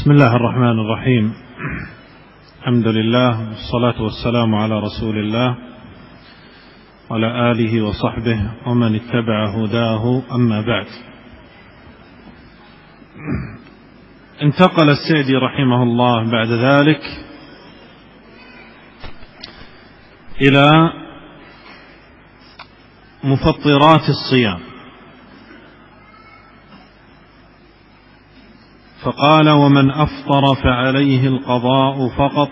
بسم الله الرحمن الرحيم. الحمد لله والصلاة والسلام على رسول الله وعلى آله وصحبه ومن اتبع هداه، أما بعد. انتقل السعدي رحمه الله بعد ذلك إلى مفطرات الصيام، فقال: ومن أفطر فعليه القضاء فقط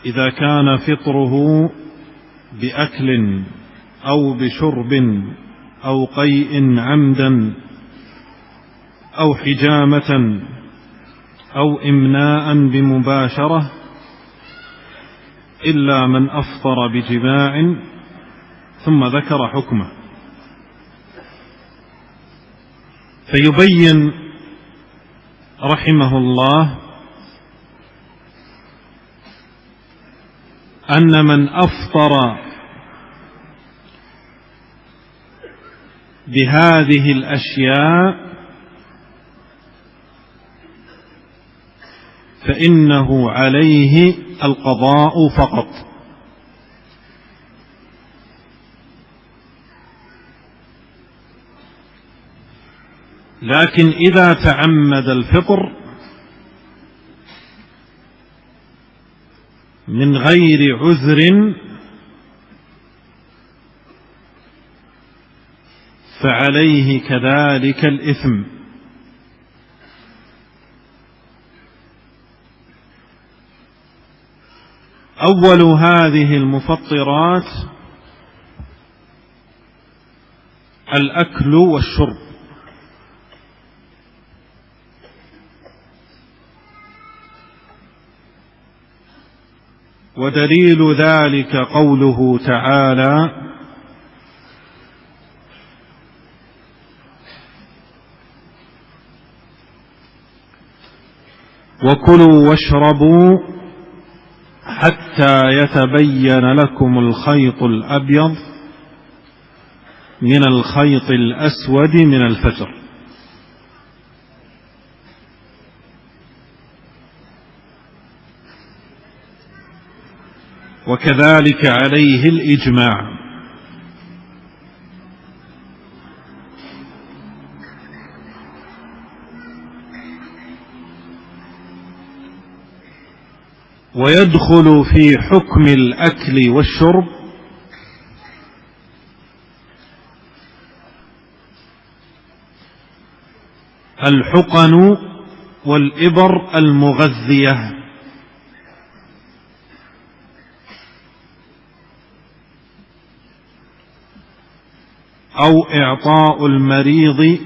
إذا كان فطره بأكل أو بشرب أو قيء عمدا أو حجامة أو إمناء بمباشرة، إلا من أفطر بجماع، ثم ذكر حكمه. فيبين رحمه الله أن من أفطر بهذه الأشياء فإنه عليه القضاء فقط، لكن إذا تعمد الفطر من غير عذر فعليه كذلك الإثم. أول هذه المفطرات الأكل والشرب، ودليل ذلك قوله تعالى: وكلوا واشربوا حتى يتبين لكم الخيط الأبيض من الخيط الأسود من الفجر. وكذلك عليه الإجماع. ويدخل في حكم الأكل والشرب الحقن والإبر المغذية، أو إعطاء المريض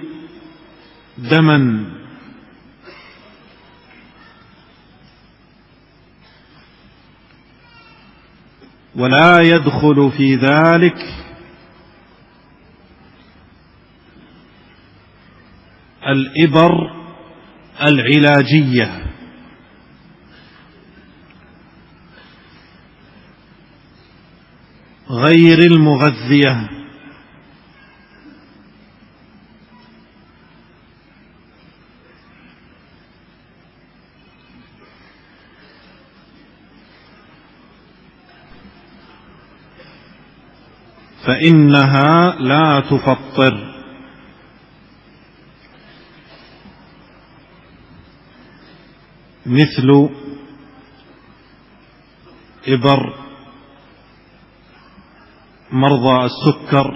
دما، ولا يدخل في ذلك الإبر العلاجية، غير المغذية، فإنها لا تفطر. مثل إبر مرضى السكر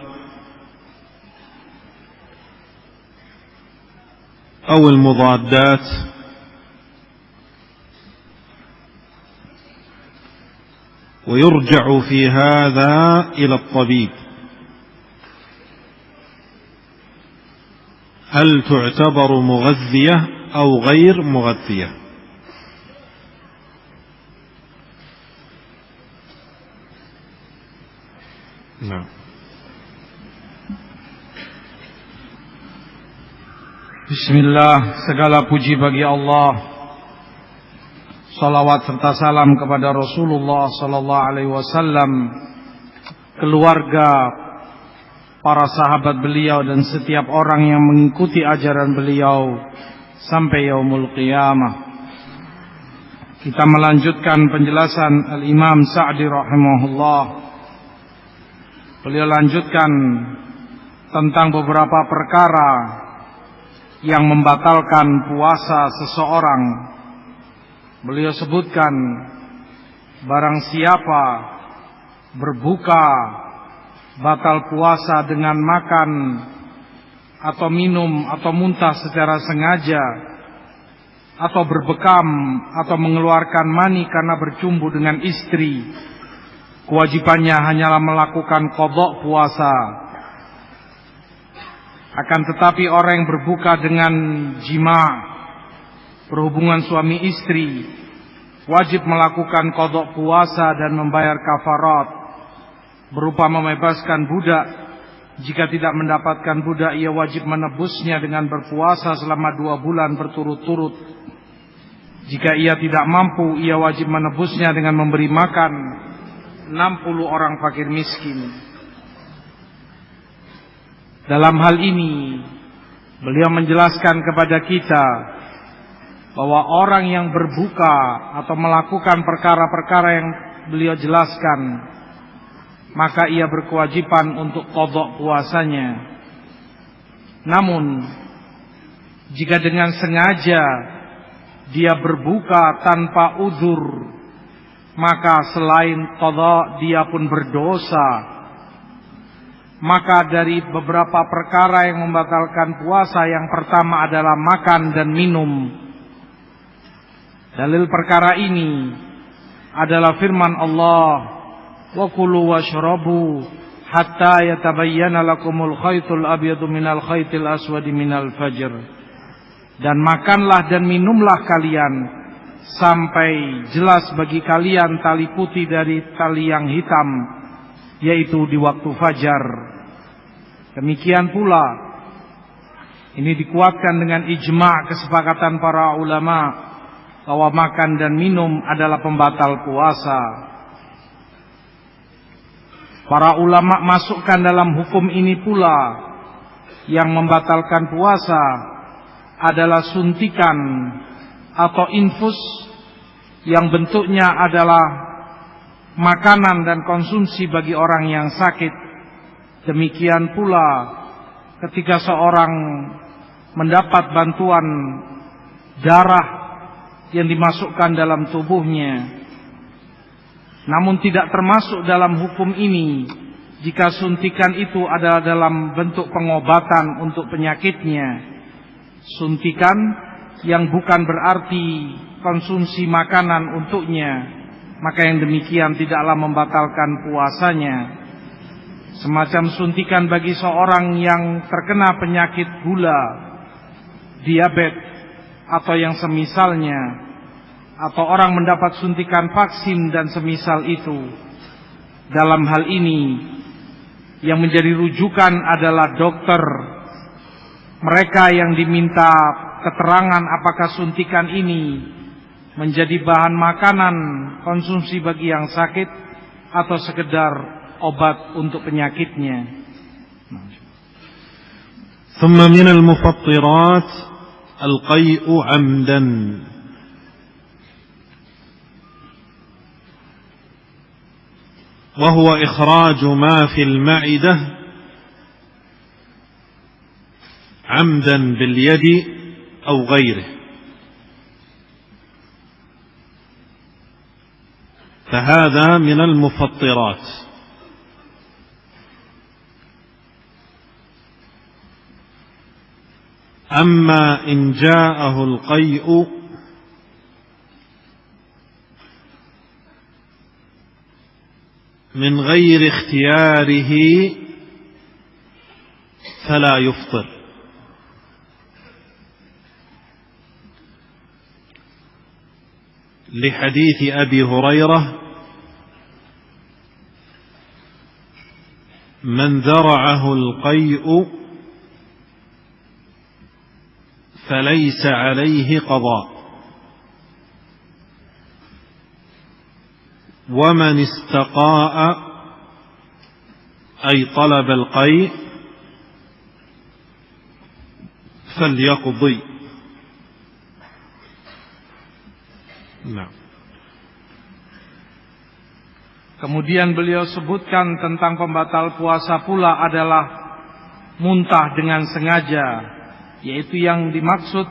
أو المضادات، ويرجع في هذا إلى الطبيب، هل تعتبر مغذية أو غير مغذية؟ نعم. Bismillah, segala puji bagi Allah. Salawat serta salam kepada Rasulullah sallallahu alaihi wasallam, keluarga, para sahabat beliau dan setiap orang yang mengikuti ajaran beliau sampai yaumul qiyamah. Kita melanjutkan penjelasan Al-Imam Sa'di rahimahullah. Beliau lanjutkan tentang beberapa perkara yang membatalkan puasa seseorang. Beliau sebutkan, barang siapa berbuka batal puasa dengan makan atau minum atau muntah secara sengaja, atau berbekam atau mengeluarkan mani karena bercumbu dengan istri, kewajibannya hanyalah melakukan qadha puasa. Akan tetapi orang yang berbuka dengan jima, berhubungan suami istri, wajib melakukan qadha puasa dan membayar kafarat berupa membebaskan budak. Jika tidak mendapatkan budak, ia wajib menebusnya dengan berpuasa selama 2 bulan berturut-turut. Jika ia tidak mampu, ia wajib menebusnya dengan memberi makan 60 orang fakir miskin. Dalam hal ini, beliau menjelaskan kepada kita bahwa orang yang berbuka atau melakukan perkara-perkara yang beliau jelaskan, maka ia berkewajiban untuk qadha puasanya. Namun, jika dengan sengaja dia berbuka tanpa uzur, maka selain qadha dia pun berdosa. Maka dari beberapa perkara yang membatalkan puasa, yang pertama adalah makan dan minum. Dalil perkara ini adalah firman Allah, wa kulu washrabu hatta yatabayyana lakumul khaytul abyadu minal khaytil aswadi minal fajr. Dan makanlah dan minumlah kalian sampai jelas bagi kalian tali putih dari tali yang hitam, yaitu di waktu fajar. Demikian pula ini dikuatkan dengan ijma' kesepakatan para ulama bahwa makan dan minum adalah pembatal puasa. Para ulama masukkan dalam hukum ini pula yang membatalkan puasa adalah suntikan atau infus yang bentuknya adalah makanan dan konsumsi bagi orang yang sakit. Demikian pula ketika seorang mendapat bantuan darah yang dimasukkan dalam tubuhnya. Namun tidak termasuk dalam hukum ini jika suntikan itu adalah dalam bentuk pengobatan untuk penyakitnya. Suntikan yang bukan berarti konsumsi makanan untuknya, maka yang demikian tidaklah membatalkan puasanya. Semacam suntikan bagi seorang yang terkena penyakit gula, diabetes, atau yang semisalnya, atau orang mendapat suntikan vaksin dan semisal itu. Dalam hal ini yang menjadi rujukan adalah dokter. Mereka yang diminta keterangan apakah suntikan ini menjadi bahan makanan konsumsi bagi yang sakit atau sekedar obat untuk penyakitnya. ثم من المفطرات القيء عمدا وهو إخراج ما في المعدة عمدا باليد أو غيره، فهذا من المفطرات. أما إن جاءه القيء من غير اختياره فلا يفطر، لحديث أبي هريرة: من ذرعه القيء فليس عليه قضاء، ومن استقاء أي طلب القيء فليقضي، Nah. Kemudian beliau sebutkan tentang pembatal puasa pula adalah muntah dengan sengaja, yaitu yang dimaksud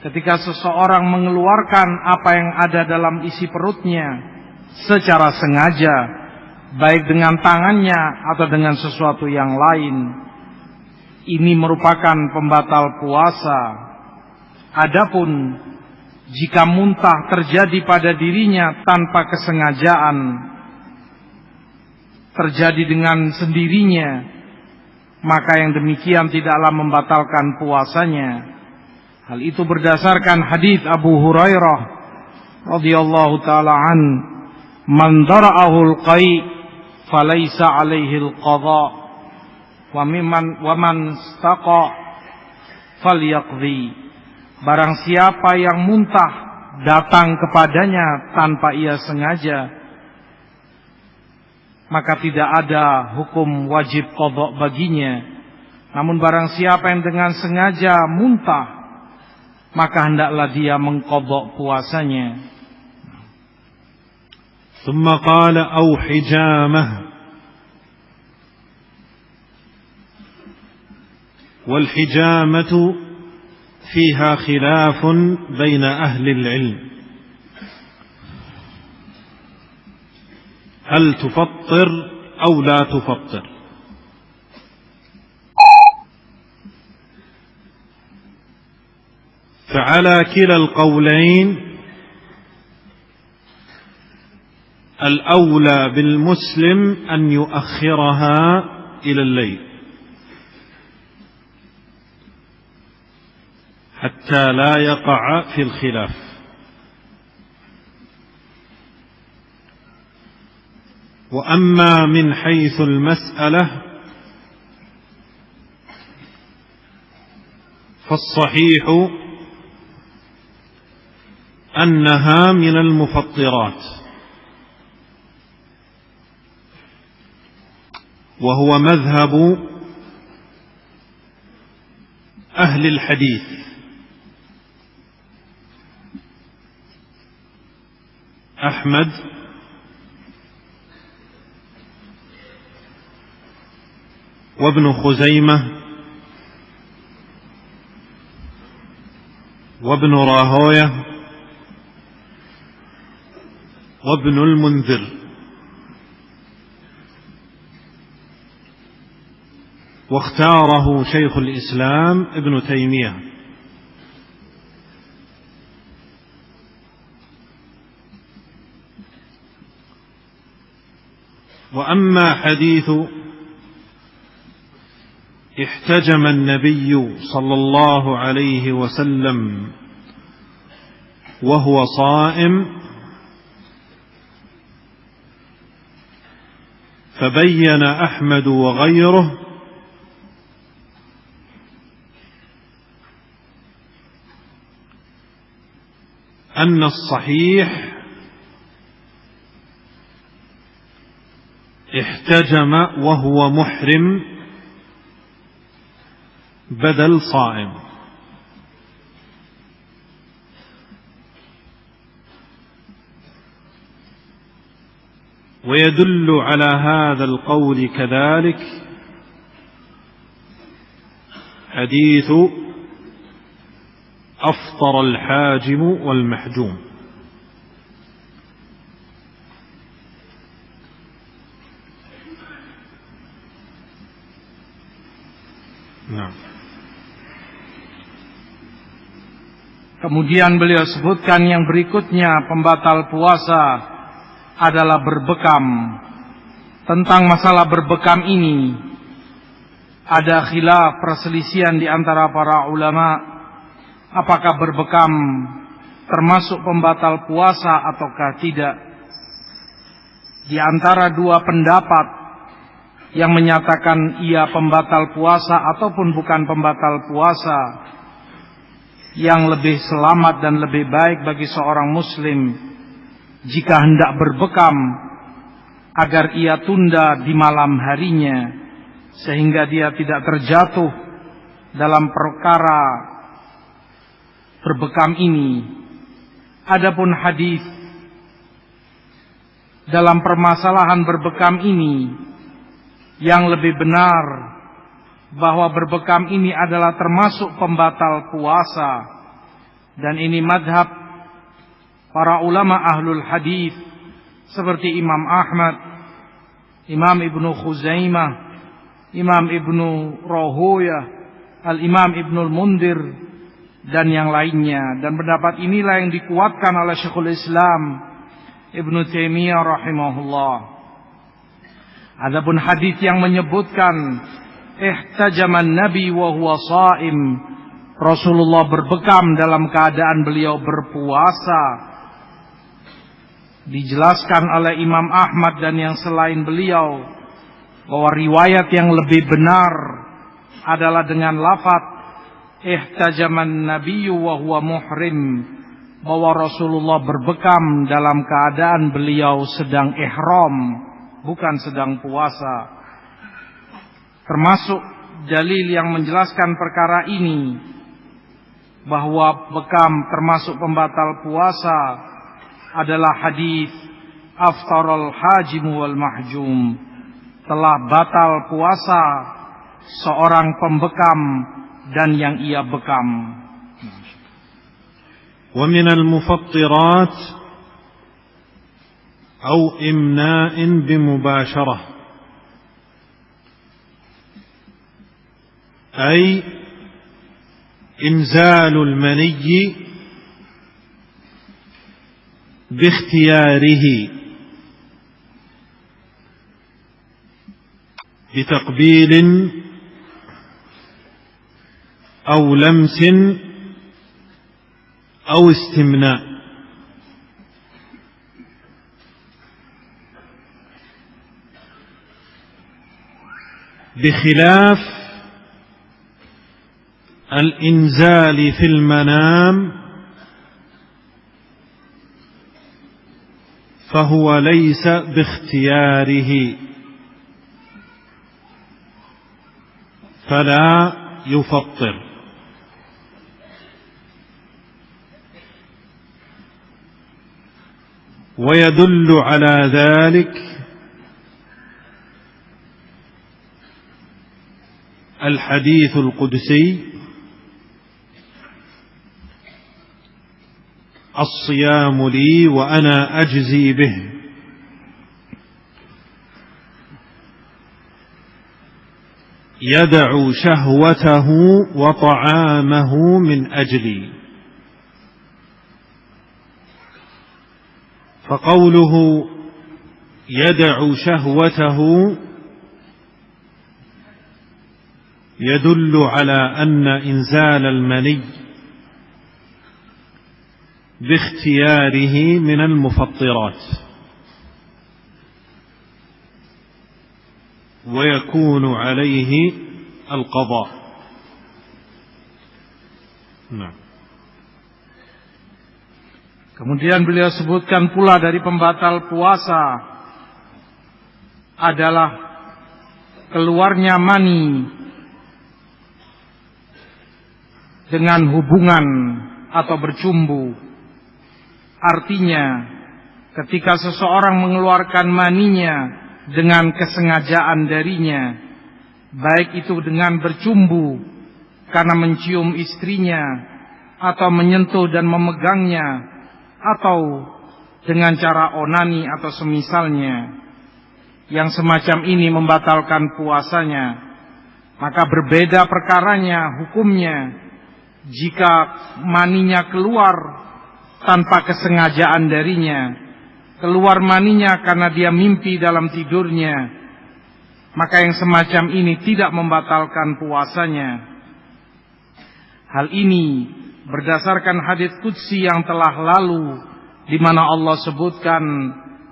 ketika seseorang mengeluarkan apa yang ada dalam isi perutnya secara sengaja, baik dengan tangannya atau dengan sesuatu yang lain. Ini merupakan pembatal puasa. Adapun jika muntah terjadi pada dirinya tanpa kesengajaan, terjadi dengan sendirinya, maka yang demikian tidaklah membatalkan puasanya. Hal itu berdasarkan hadis Abu Hurairah radhiyallahu taala an, "Man dara'ahul qai falaysa 'alaihi al-qadha wa man istaqa falyaqdi." Barang siapa yang muntah datang kepadanya tanpa ia sengaja, maka tidak ada hukum wajib qadha baginya. Namun barang siapa yang dengan sengaja muntah, maka hendaklah dia mengqadha puasanya. Thumma qala aw hijamah. Wal hijamatu fiha khilafun baina ahli al-'ilm. هل تفطر أو لا تفطر؟ فعلى كلا القولين الأولى بالمسلم أن يؤخرها إلى الليل حتى لا يقع في الخلاف. وأما من حيث المسألة فالصحيح أنها من المفطرات، وهو مذهب أهل الحديث أحمد وابن خزيمة وابن راهوية وابن المنذر. واختاره شيخ الإسلام ابن تيمية. وأما حديث احتجم النبي صلى الله عليه وسلم وهو صائم، فبين أحمد وغيره أن الصحيح احتجم وهو محرم بدل صائم. ويدل على هذا القول كذلك حديث أفطر الحاجم والمحجوم. نعم. Kemudian beliau sebutkan yang berikutnya, pembatal puasa adalah berbekam. Tentang masalah berbekam ini ada khilaf, perselisihan di antara para ulama, apakah berbekam termasuk pembatal puasa ataukah tidak. Di antara dua pendapat yang menyatakan ia pembatal puasa ataupun bukan pembatal puasa, yang lebih selamat dan lebih baik bagi seorang muslim jika hendak berbekam agar ia tunda di malam harinya, sehingga dia tidak terjatuh dalam perkara berbekam ini, Adapun hadis dalam permasalahan berbekam ini, yang lebih benar bahwa berbekam ini adalah termasuk pembatal puasa, dan ini madhab para ulama ahlul hadis seperti Imam Ahmad, Imam Ibnu Khuzaimah, Imam Ibnu Rohoyah, Al-Imam Ibnul Mundir, dan yang lainnya. Dan pendapat inilah yang dikuatkan oleh Syekhul Islam Ibnu Taimiyah rahimahullah. Adapun hadis yang menyebutkan ihtajaman Nabi wa huwa shaim, Rasulullah berbekam dalam keadaan beliau berpuasa, dijelaskan oleh Imam Ahmad dan yang selain beliau bahwa riwayat yang lebih benar adalah dengan lafaz ihtajaman nabiyyu wa huwa muhrim, bahwa Rasulullah berbekam dalam keadaan beliau sedang ihram, bukan sedang puasa. Termasuk dalil yang menjelaskan perkara ini, bahwa bekam termasuk pembatal puasa, adalah hadis aftarul hajim wal mahjum, telah batal puasa seorang pembekam dan yang ia bekam. Wa minal mufattirat au imna'in bimubasharah, ay inzalul maniyyi باختياره بتقبيل أو لمس أو استمناء، بخلاف الإنزال في المنام فهو ليس باختياره فلا يفطر. ويدل على ذلك الحديث القدسي الصيام لي وأنا أجزي به، يدع شهوته وطعامه من أجلي. فقوله يدع شهوته يدل على أن إنزال المني باختياره من المفطرات، ويكون عليه القضاء. Nah. Kemudian beliau sebutkan pula dari pembatal puasa adalah keluarnya mani dengan hubungan atau bercumbu. Artinya, ketika seseorang mengeluarkan maninya dengan kesengajaan darinya, baik itu dengan bercumbu karena mencium istrinya, atau menyentuh dan memegangnya, atau dengan cara onani atau semisalnya, yang semacam ini membatalkan puasanya, maka berbeda perkaranya, hukumnya jika maninya keluar tanpa kesengajaan darinya, keluar maninya karena dia mimpi dalam tidurnya, maka yang semacam ini tidak membatalkan puasanya. Hal ini berdasarkan hadits qudsi yang telah lalu, di mana Allah sebutkan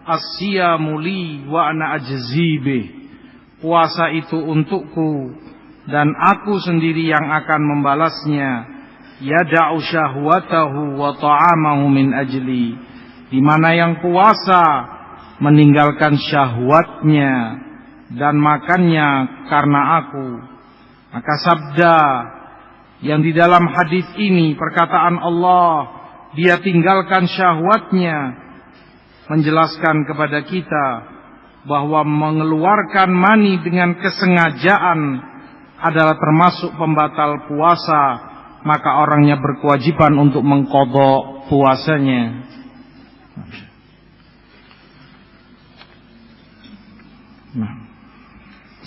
as-siyamu li wa ana ajzi bih, puasa itu untukku dan aku sendiri yang akan membalasnya. Yada'u syahwatahu wa ta'amahu min ajli, di mana yang puasa meninggalkan syahwatnya dan makannya karena aku. Maka sabda yang di dalam hadis ini, perkataan Allah, dia tinggalkan syahwatnya, menjelaskan kepada kita bahwa mengeluarkan mani dengan kesengajaan adalah termasuk pembatal puasa, maka orangnya berkewajiban untuk mengqadha puasanya.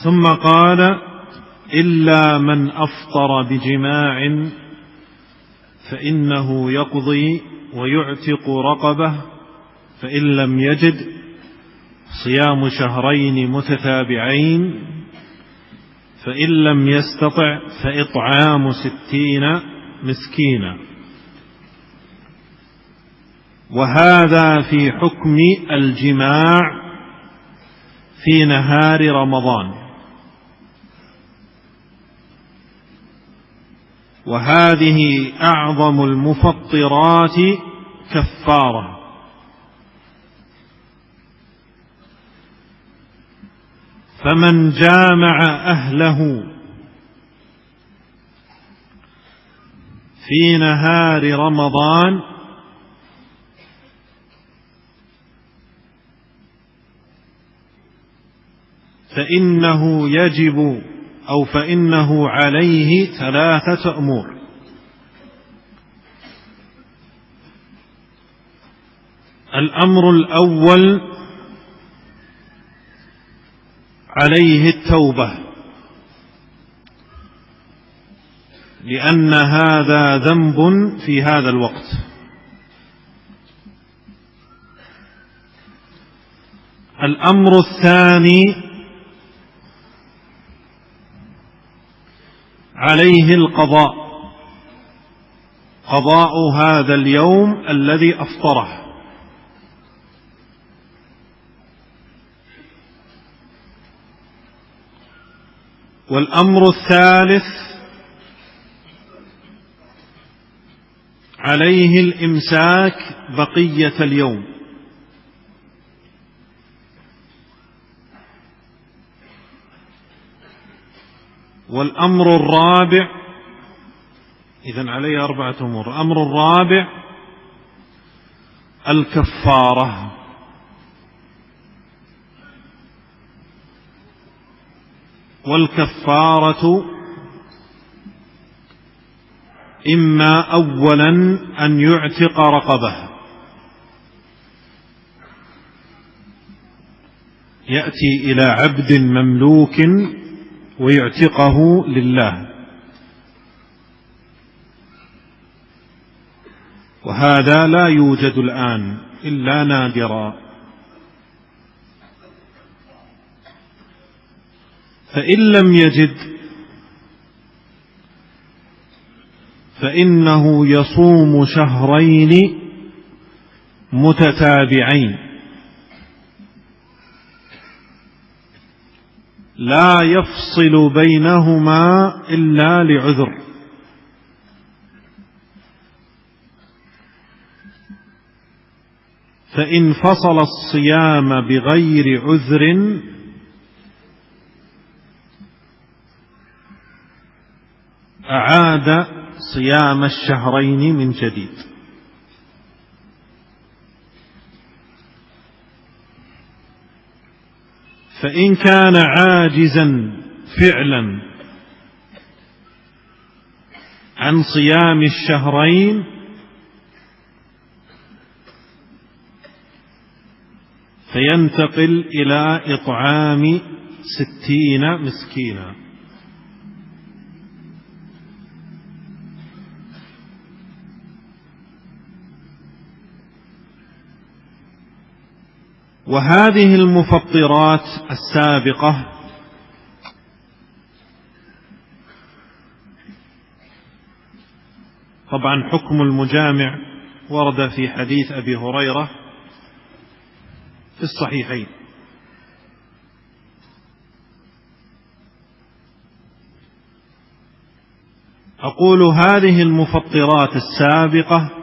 ثم قال إلا من أفطر بجماع فإنه يقضي ويعتق رقبة فإن لم يجد صيام شهرين متتابعين فإن لم يستطع فإطعام 60 مسكينا. وهذا في حكم الجماع في نهار رمضان. وهذه أعظم المفطرات كفارة. فمن جامع أهله في نهار رمضان فإنه عليه 3 أمور. الأمر الأول عليه التوبة، لأن هذا ذنب في هذا الوقت. الأمر الثاني عليه القضاء، قضاء هذا اليوم الذي أفطره. والأمر الثالث عليه الإمساك بقية اليوم. والأمر الرابع، إذن عليه 4 أمور. الأمر الرابع الكفارة. والكفارة إما أولا أن يعتق رقبة، يأتي إلى عبد مملوك ويعتقه لله، وهذا لا يوجد الآن إلا نادرا. فإن لم يجد فإنه يصوم شهرين متتابعين لا يفصل بينهما إلا لعذر. فإن فصل الصيام بغير عذر أعاد صيام الشهرين من جديد. فإن كان عاجزا فعلا عن صيام الشهرين فينتقل إلى إطعام 60 مسكينا. وهذه المفطرات السابقة طبعا حكم المجامع ورد في حديث أبي هريرة في الصحيحين. أقول هذه المفطرات السابقة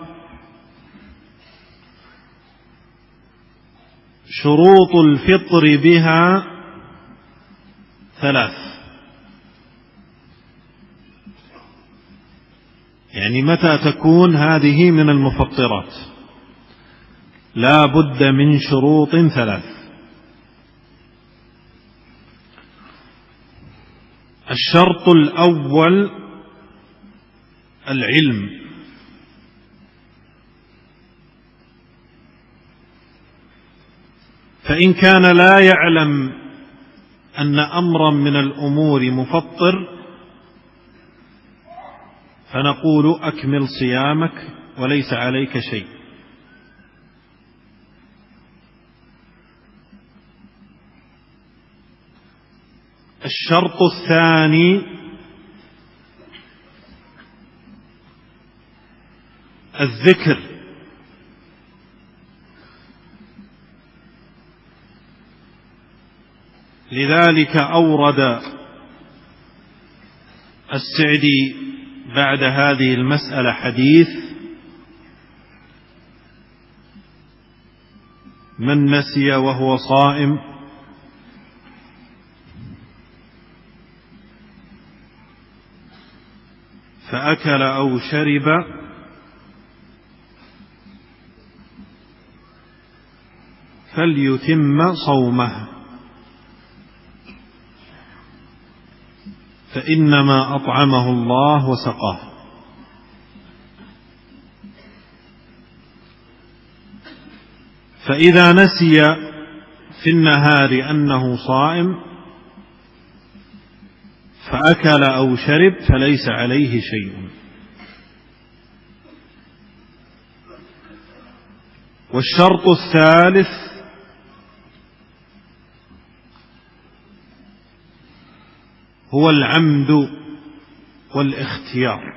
شروط الفطر بها 3. يعني متى تكون هذه من المفطرات؟ لا بد من شروط ثلاث. الشرط الأول العلم، فإن كان لا يعلم أن أمرا من الأمور مفطر فنقول أكمل صيامك وليس عليك شيء. الشرط الثاني الذكر، لذلك أورد السعدي بعد هذه المسألة حديث: من نسي وهو صائم فأكل أو شرب فليتم صومه، فإنما أطعمه الله وسقاه. فإذا نسي في النهار أنه صائم فأكل أو شرب فليس عليه شيء. والشرط الثالث هو العمد والاختيار،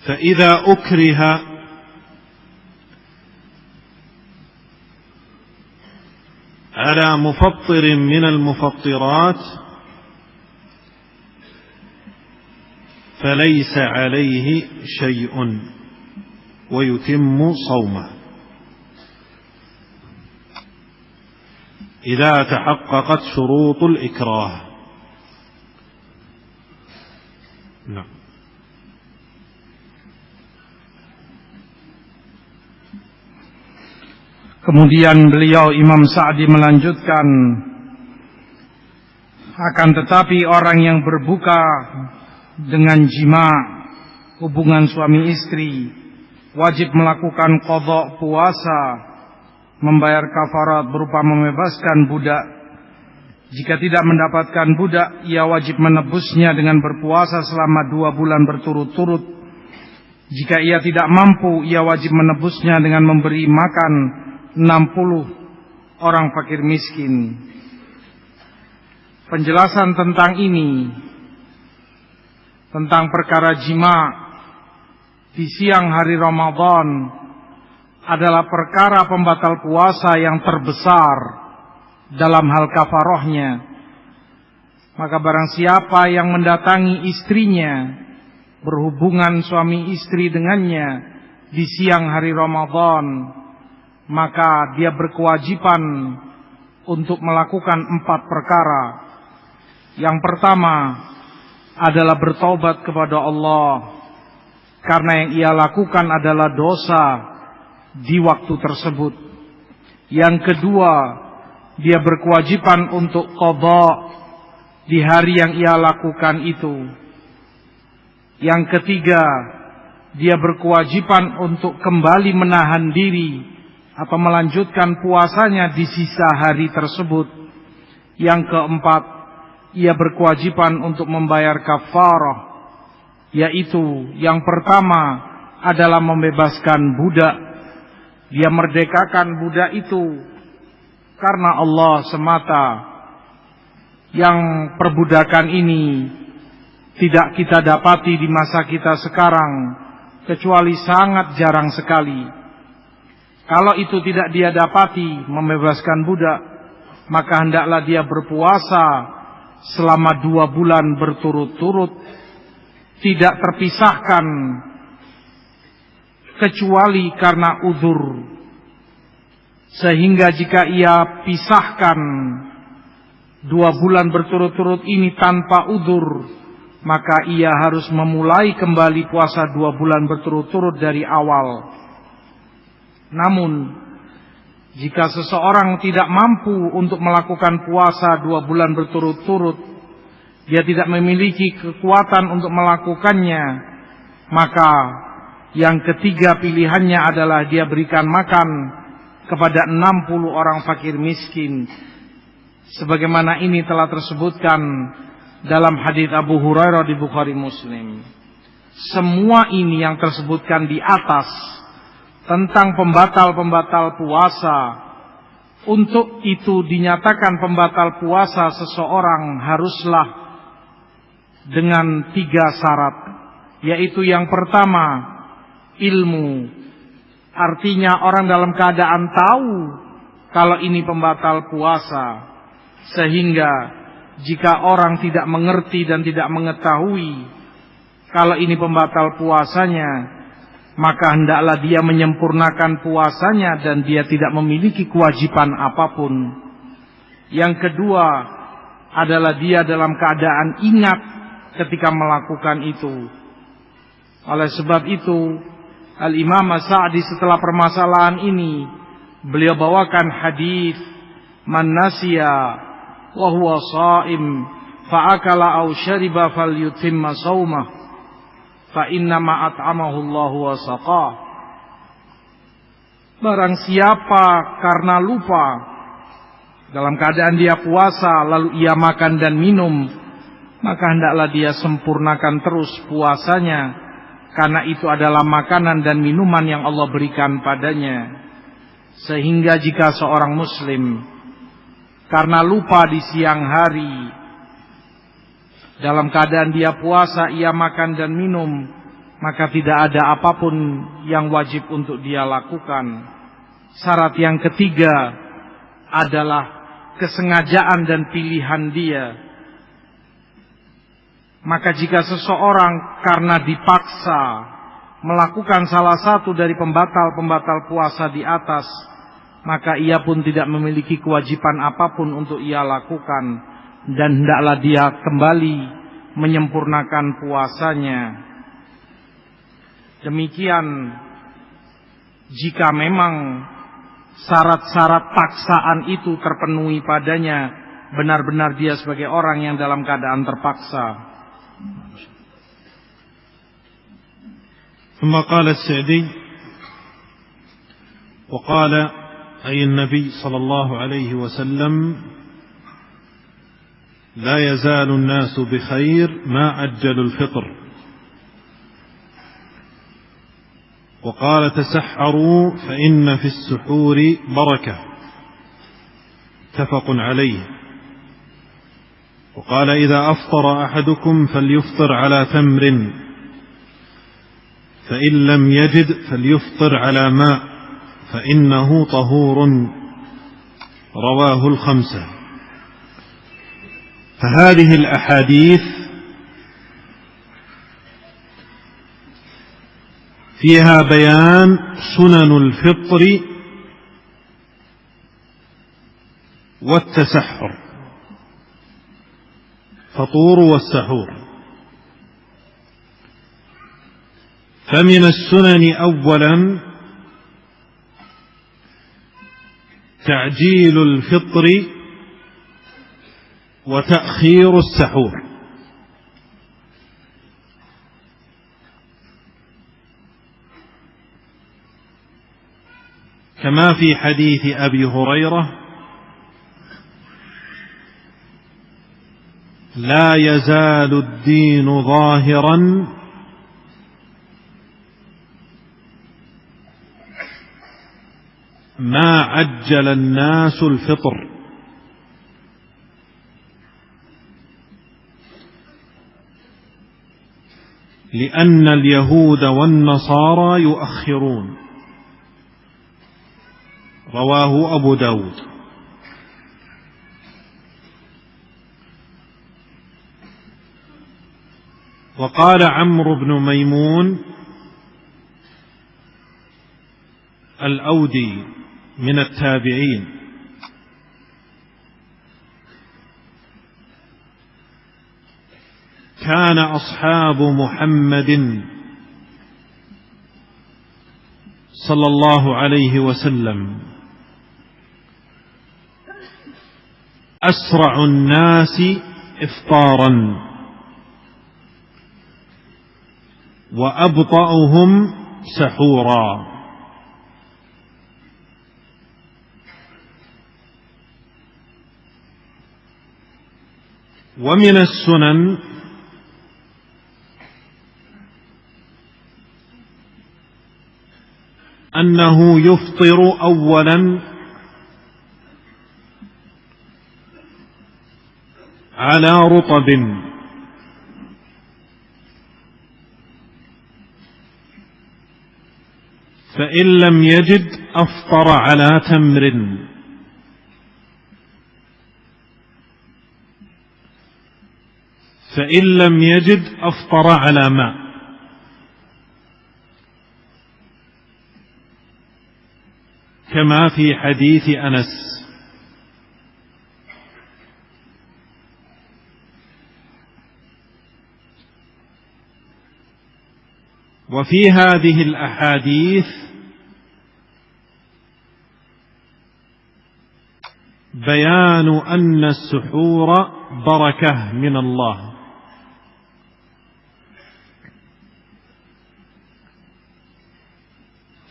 فإذا أكره على مفطر من المفطرات فليس عليه شيء ويتم صومه إذا تحققت شروط الإكراه. نعم. Kemudian beliau Imam Sa'di melanjutkan, akan tetapi orang yang berbuka dengan jima hubungan suami istri wajib melakukan qadha puasa, membayar kafarat berupa membebaskan budak. Jika tidak mendapatkan budak, ia wajib menebusnya dengan berpuasa selama 2 bulan berturut-turut. Jika ia tidak mampu, ia wajib menebusnya dengan memberi makan 60 orang fakir miskin. Penjelasan tentang ini, tentang perkara jima di siang hari Ramadan, adalah perkara pembatal puasa yang terbesar dalam hal kafarohnya. Maka barang siapa yang mendatangi istrinya, berhubungan suami istri dengannya di siang hari Ramadan, maka dia berkewajiban untuk melakukan 4 perkara. Yang pertama adalah bertaubat kepada Allah, karena yang ia lakukan adalah dosa di waktu tersebut. Yang kedua, dia berkewajiban untuk qadha di hari yang ia lakukan itu. Yang ketiga, dia berkewajiban untuk kembali menahan diri atau melanjutkan puasanya di sisa hari tersebut. Yang keempat, ia berkewajiban untuk membayar kafarah, yaitu yang pertama adalah membebaskan budak. Dia merdekakan budak itu karena Allah semata. Yang perbudakan ini tidak kita dapati di masa kita sekarang, kecuali sangat jarang sekali. Kalau itu tidak dia dapati, membebaskan budak, maka hendaklah dia berpuasa selama 2 bulan berturut-turut, tidak terpisahkan kecuali karena uzur. Sehingga jika ia pisahkan 2 bulan berturut-turut ini tanpa udzur, maka ia harus memulai kembali puasa 2 bulan berturut-turut dari awal. Namun, jika seseorang tidak mampu untuk melakukan puasa 2 bulan berturut-turut, dia tidak memiliki kekuatan untuk melakukannya, maka yang ketiga pilihannya adalah dia berikan makan kepada 60 orang fakir miskin. Sebagaimana ini telah tersebutkan dalam hadits Abu Hurairah di Bukhari Muslim. Semua ini yang tersebutkan di atas tentang pembatal-pembatal puasa. Untuk itu dinyatakan pembatal puasa seseorang haruslah dengan 3 syarat. Yaitu yang pertama, ilmu. Artinya orang dalam keadaan tahu kalau ini pembatal puasa. Sehingga jika orang tidak mengerti dan tidak mengetahui kalau ini pembatal puasanya, maka hendaklah dia menyempurnakan puasanya dan dia tidak memiliki kewajiban apapun. Yang kedua adalah dia dalam keadaan ingat ketika melakukan itu. Oleh sebab itu, Al-Imam As-Sa'di setelah permasalahan ini, beliau bawakan hadis, man nasiya wa huwa sha'im fa akala aw syariba falyutimma shaumah fa inna ma at'amahu Allahu wa saqah. Barang siapa karena lupa dalam keadaan dia puasa lalu ia makan dan minum, maka hendaklah dia sempurnakan terus puasanya, karena itu adalah makanan dan minuman yang Allah berikan padanya. Sehingga jika seorang muslim karena lupa di siang hari, dalam keadaan dia puasa, ia makan dan minum, maka tidak ada apapun yang wajib untuk dia lakukan. Syarat yang ketiga adalah kesengajaan dan pilihan dia. Maka jika seseorang karena dipaksa melakukan salah satu dari pembatal-pembatal puasa di atas, maka ia pun tidak memiliki kewajiban apapun untuk ia lakukan, dan hendaklah dia kembali menyempurnakan puasanya. Demikian jika memang syarat-syarat paksaan itu terpenuhi padanya, benar-benar dia sebagai orang yang dalam keadaan terpaksa. ثم قال السعدي وقال أي النبي صلى الله عليه وسلم لا يزال الناس بخير ما عجلوا الفطر. وقال تسحروا فإن في السحور بركة. متفق عليه. وقال إذا أفطر أحدكم فليفطر على تمر فإن لم يجد فليفطر على ماء فإنه طهور. رواه الخمسة. فهذه الأحاديث فيها بيان سنن الفطر والتسحر، فطور والسحور. فمن السنن أولا تعجيل الفطر وتأخير السحور. كما في حديث أبي هريرة لا يزال الدين ظاهرا ما عجل الناس الفطر. لأن اليهود والنصارى يؤخرون. رواه أبو داود. وقال عمرو بن ميمون الأودي من التابعين كان أصحاب محمد صلى الله عليه وسلم أسرع الناس إفطارا وأبطأهم سحورا. ومن السنن أنه يفطر أولا على رطب فإن لم يجد أفطر على تمر فإن لم يجد أفطر على ماء. كما في حديث أنس. وفي هذه الأحاديث بيان أن السحور بركة من الله،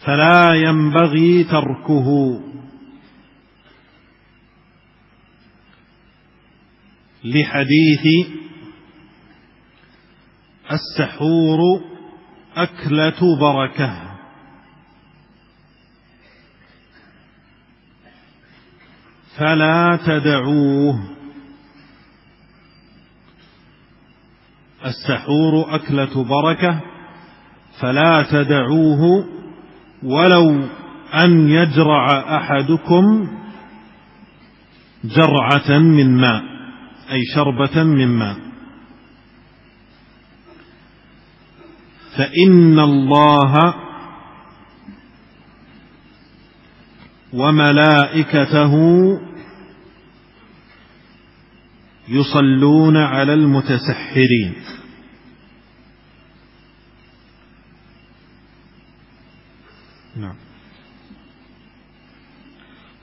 فلا ينبغي تركه، لحديث السحور أكلة بركة. فلا تدعوه. السحور أكلة بركة فلا تدعوه ولو أن يجرع أحدكم جرعة من ماء، أي شربة من ماء، فإن الله وملائكته يصلون على المتسحرين.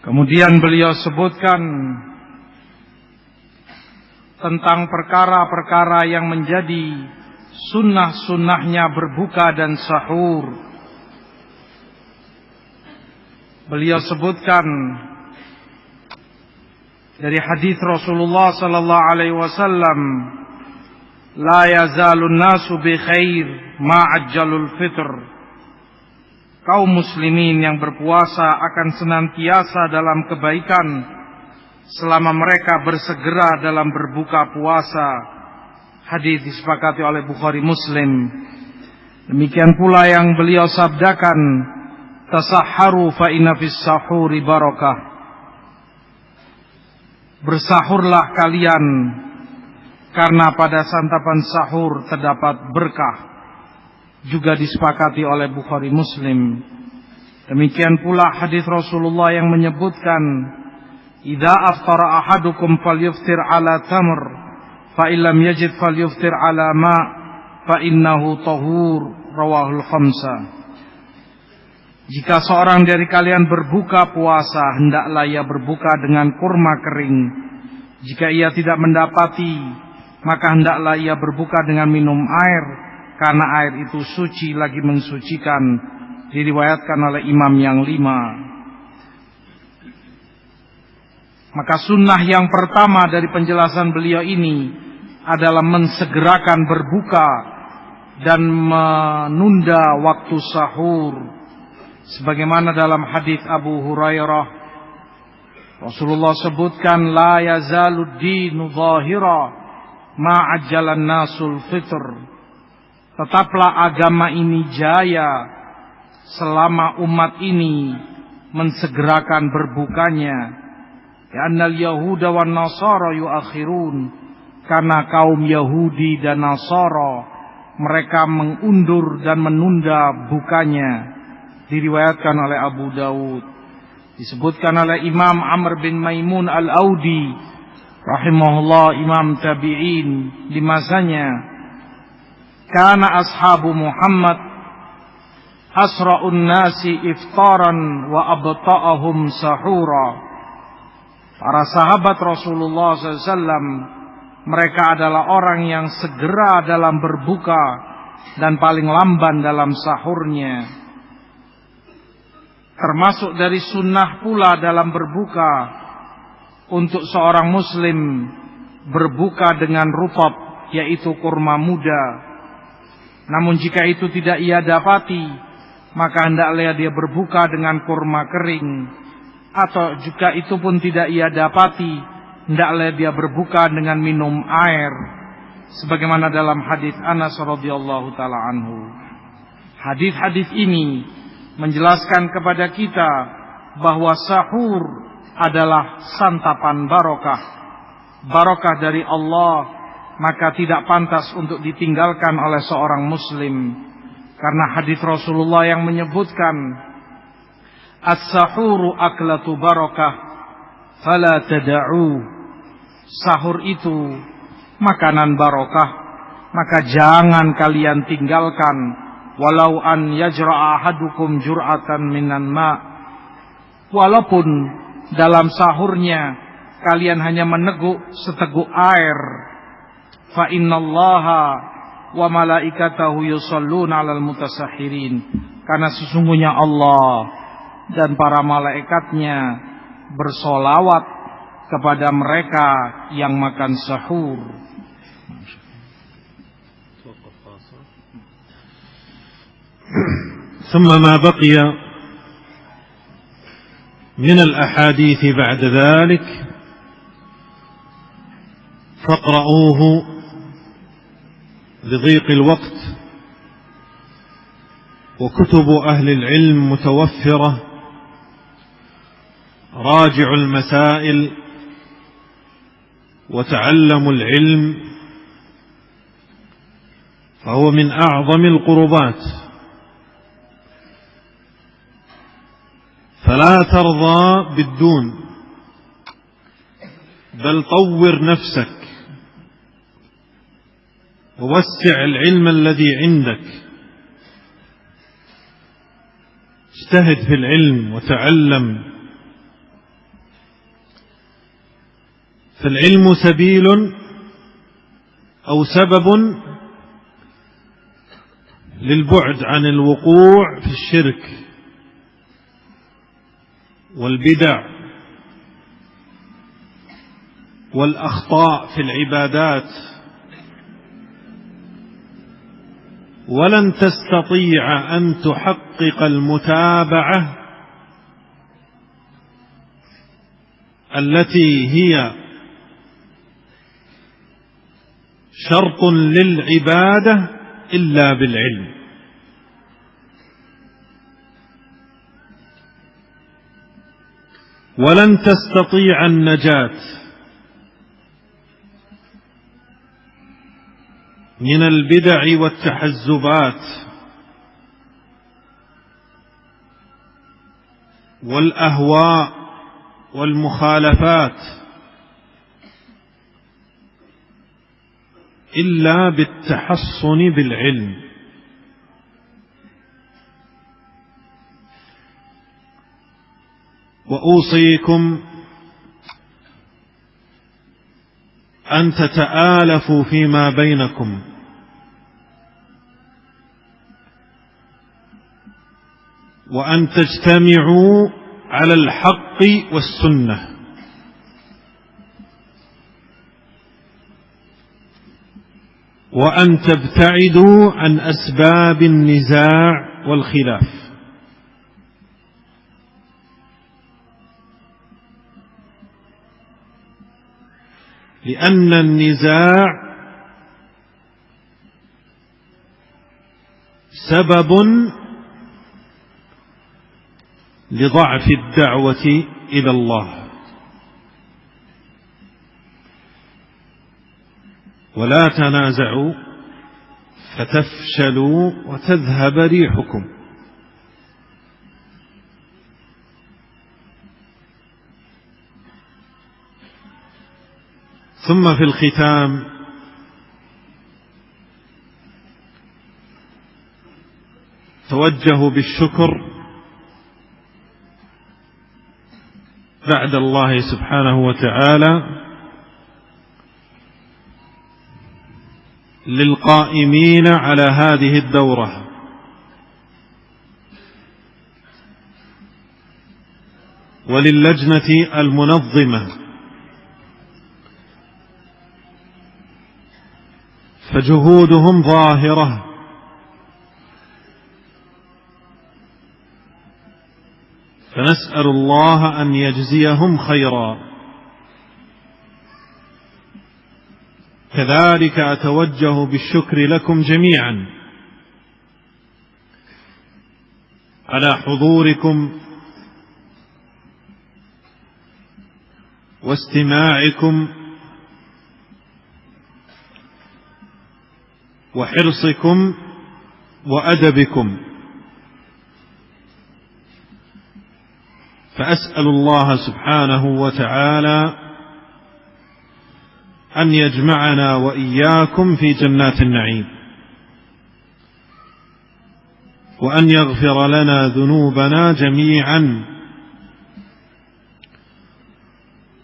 Kemudian beliau sebutkan tentang perkara-perkara yang menjadi sunnah-sunnahnya berbuka dan sahur. Beliau sebutkan dari hadis Rasulullah sallallahu alaihi wasallam, la yazalun nasu bi khair ma ajjalul fitr. Kaum muslimin yang berpuasa akan senantiasa dalam kebaikan selama mereka bersegera dalam berbuka puasa. Hadis disepakati oleh Bukhari Muslim. Demikian pula yang beliau sabdakan, tasahharu fa inna fis sahuri barakah. Bersahurlah kalian karena pada santapan sahur terdapat berkah. Juga disepakati oleh Bukhari Muslim. Demikian pula hadis Rasulullah yang menyebutkan, idza aftara ahadukum falyuftir ala tamr fa illam yajid falyuftir ala ma fa innahu tahur, rawahul khamsah. Jika seorang dari kalian berbuka puasa, hendaklah ia berbuka dengan kurma kering. Jika ia tidak mendapati, maka hendaklah ia berbuka dengan minum air, karena air itu suci lagi mensucikan. Diriwayatkan oleh imam yang 5. Maka sunnah yang pertama dari penjelasan beliau ini adalah mensegerakan berbuka dan menunda waktu sahur. Sebagaimana dalam hadis Abu Hurairah, Rasulullah sebutkan, la yazalud dinu zahira ma ajjalan nasul fitr. Tetaplah agama ini jaya selama umat ini mensegerakan berbukanya. Ya'annal yahuda wan nasara yuakhirun. Karena kaum Yahudi dan Nasara mereka mengundur dan menunda bukanya. Diriwayatkan oleh Abu Dawud. Disebutkan oleh Imam Amr bin Maimun al-Audi rahimahullah, imam tabi'in di masanya, kana ashabu Muhammad asra'un nasi iftaran wa abta'ahum sahura. Para sahabat Rasulullah SAW, mereka adalah orang yang segera dalam berbuka dan paling lamban dalam sahurnya. Termasuk dari sunnah pula dalam berbuka untuk seorang muslim berbuka dengan rutab, yaitu kurma muda. Namun jika itu tidak ia dapati, maka hendaklah dia berbuka dengan kurma kering. Atau jika itu pun tidak ia dapati, hendaklah dia berbuka dengan minum air, sebagaimana dalam hadis Anas radhiyallahu taala anhu. Hadis-hadis ini menjelaskan kepada kita bahwa sahur adalah santapan barokah, barokah dari Allah, maka tidak pantas untuk ditinggalkan oleh seorang muslim. Karena hadis Rasulullah yang menyebutkan as-sahuru aklatu barokah fala tada'u. Sahur itu makanan barokah, maka jangan kalian tinggalkan. Walau an yajra'a ahadukum jur'atan minan ma'. Walaupun dalam sahurnya kalian hanya meneguk seteguk air. Fa innallaha wa malaikatahu yusholluna 'alal mutasahhirin. Karena sesungguhnya Allah dan para malaikatnya bersolawat kepada mereka yang makan sahur. ثم ما بقي من الأحاديث بعد ذلك فاقرؤوه لضيق الوقت، وكتب أهل العلم متوفرة، راجعوا المسائل وتعلموا العلم، فهو من أعظم القربات. فلا ترضى بالدون، بل طور نفسك ووسع العلم الذي عندك، اجتهد في العلم وتعلم. فالعلم سبيل أو سبب للبعد عن الوقوع في الشرك والبدع والأخطاء في العبادات. ولن تستطيع أن تحقق المتابعة التي هي شرط للعبادة إلا بالعلم. ولن تستطيع النجاة من البدع والتحزبات والأهواء والمخالفات إلا بالتحصن بالعلم. وأوصيكم أن تتآلفوا فيما بينكم، وأن تجتمعوا على الحق والسنة، وأن تبتعدوا عن أسباب النزاع والخلاف. لأن النزاع سبب لضعف الدعوة إلى الله. ولا تنازعوا فتفشلوا وتذهب ريحكم. ثم في الختام أتوجه بالشكر بعد الله سبحانه وتعالى للقائمين على هذه الدورة، وللجنة المنظمة، فجهودهم ظاهرة، فنسأل الله أن يجزيهم خيرا. كذلك أتوجه بالشكر لكم جميعا على حضوركم واستماعكم وحرصكم وأدبكم، فأسأل الله سبحانه وتعالى أن يجمعنا وإياكم في جنات النعيم، وأن يغفر لنا ذنوبنا جميعا،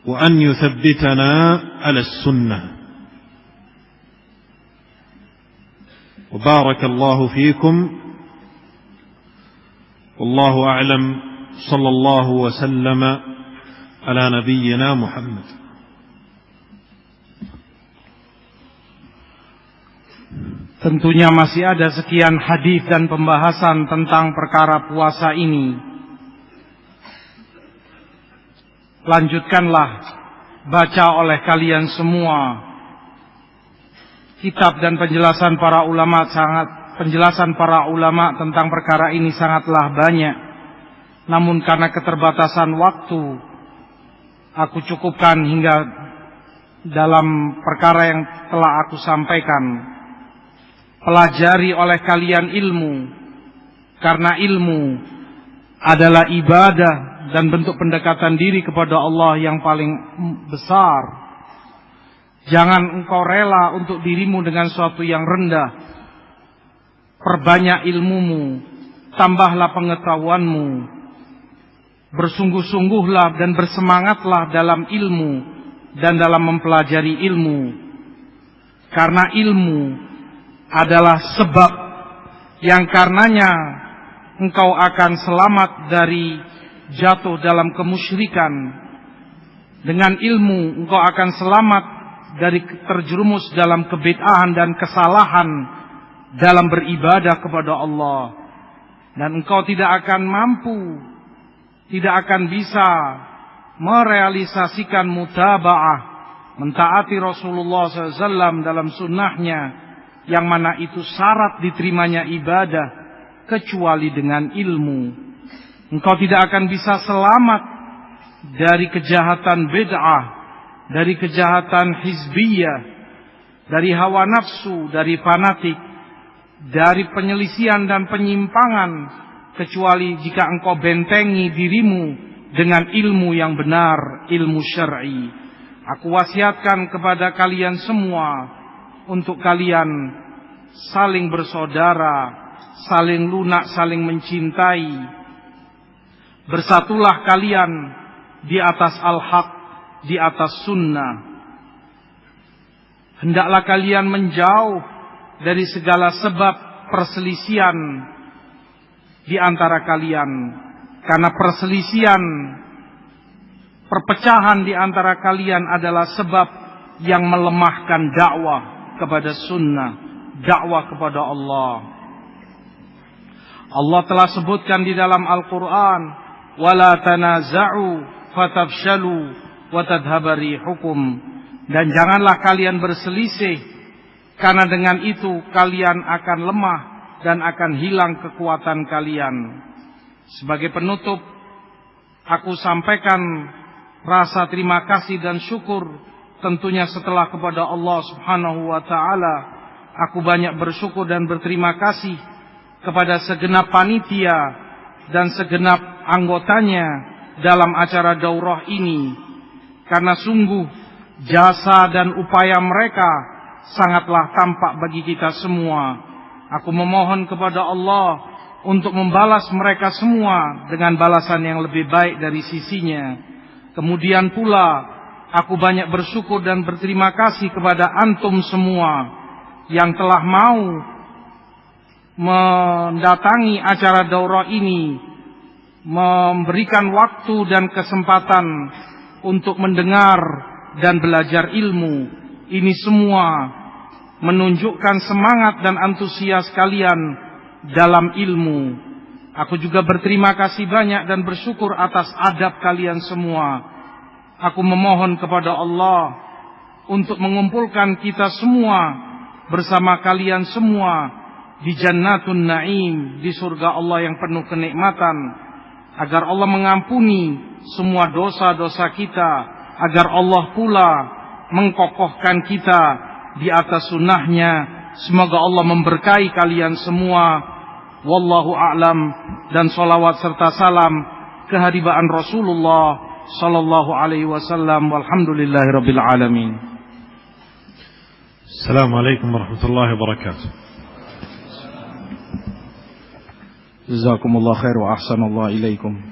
وأن يثبتنا على السنة. وبارك الله فيكم، والله أعلم. صلى الله وسلم على نبينا محمد. Tentunya masih ada sekian hadis dan pembahasan tentang perkara puasa ini. Lanjutkanlah baca oleh kalian semua kitab dan penjelasan para ulama tentang perkara ini sangatlah banyak. Namun karena keterbatasan waktu, aku cukupkan hingga dalam perkara yang telah aku sampaikan. Pelajari oleh kalian ilmu, karena ilmu adalah ibadah dan bentuk pendekatan diri kepada Allah yang paling besar. Jangan engkau rela untuk dirimu dengan suatu yang rendah. Perbanyak ilmumu, tambahlah pengetahuanmu. Bersungguh-sungguhlah dan bersemangatlah dalam ilmu dan dalam mempelajari ilmu. Karena ilmu adalah sebab yang karenanya engkau akan selamat dari jatuh dalam kemusyrikan. Dengan ilmu engkau akan selamat dari terjerumus dalam kebid'ahan dan kesalahan dalam beribadah kepada Allah. Dan engkau tidak akan mampu, tidak akan bisa merealisasikan mutaba'ah, mentaati Rasulullah SAW dalam sunnahnya, yang mana itu syarat diterimanya ibadah, kecuali dengan ilmu. Engkau tidak akan bisa selamat dari kejahatan bid'ah, dari kejahatan hizbiyah, dari hawa nafsu, dari fanatik, dari penyelisihan dan penyimpangan, kecuali jika engkau bentengi dirimu dengan ilmu yang benar, ilmu syar'i. Aku wasiatkan kepada kalian semua untuk kalian saling bersaudara, saling lunak, saling mencintai. Bersatulah kalian di atas al-haq, di atas sunnah. Hendaklah kalian menjauh dari segala sebab perselisihan di antara kalian, karena perselisihan, perpecahan di antara kalian adalah sebab yang melemahkan dakwah kepada sunnah, dakwah kepada Allah. Allah telah sebutkan di dalam Al-Quran, wala tanaza'u fatafshalu wa tadhhaba rihukum, dan janganlah kalian berselisih, karena dengan itu kalian akan lemah dan akan hilang kekuatan kalian. Sebagai penutup, aku sampaikan rasa terima kasih dan syukur. Tentunya setelah kepada Allah Subhanahu wa ta'ala, aku banyak bersyukur dan berterima kasih kepada segenap panitia dan segenap anggotanya dalam acara daurah ini, karena sungguh jasa dan upaya mereka sangatlah tampak bagi kita semua. Aku memohon kepada Allah untuk membalas mereka semua dengan balasan yang lebih baik dari sisinya. Kemudian pula aku banyak bersyukur dan berterima kasih kepada antum semua yang telah mau mendatangi acara daurah ini, memberikan waktu dan kesempatan untuk mendengar dan belajar ilmu. Ini semua menunjukkan semangat dan antusias kalian dalam ilmu. Aku juga berterima kasih banyak dan bersyukur atas adab kalian semua. Aku memohon kepada Allah untuk mengumpulkan kita semua bersama kalian semua di Jannatun Naim, di surga Allah yang penuh kenikmatan, agar Allah mengampuni semua dosa-dosa kita, agar Allah pula mengkokohkan kita di atas sunnahnya. Semoga Allah memberkahi kalian semua. Wallahu a'lam. Dan salawat serta salam kehadiran Rasulullah sallallahu alaihi wasallam. Walhamdulillahirabbil alamin. Assalamualaikum warahmatullahi wabarakatuh. Jazakumullah khair wa ahsanallahu ilaikum.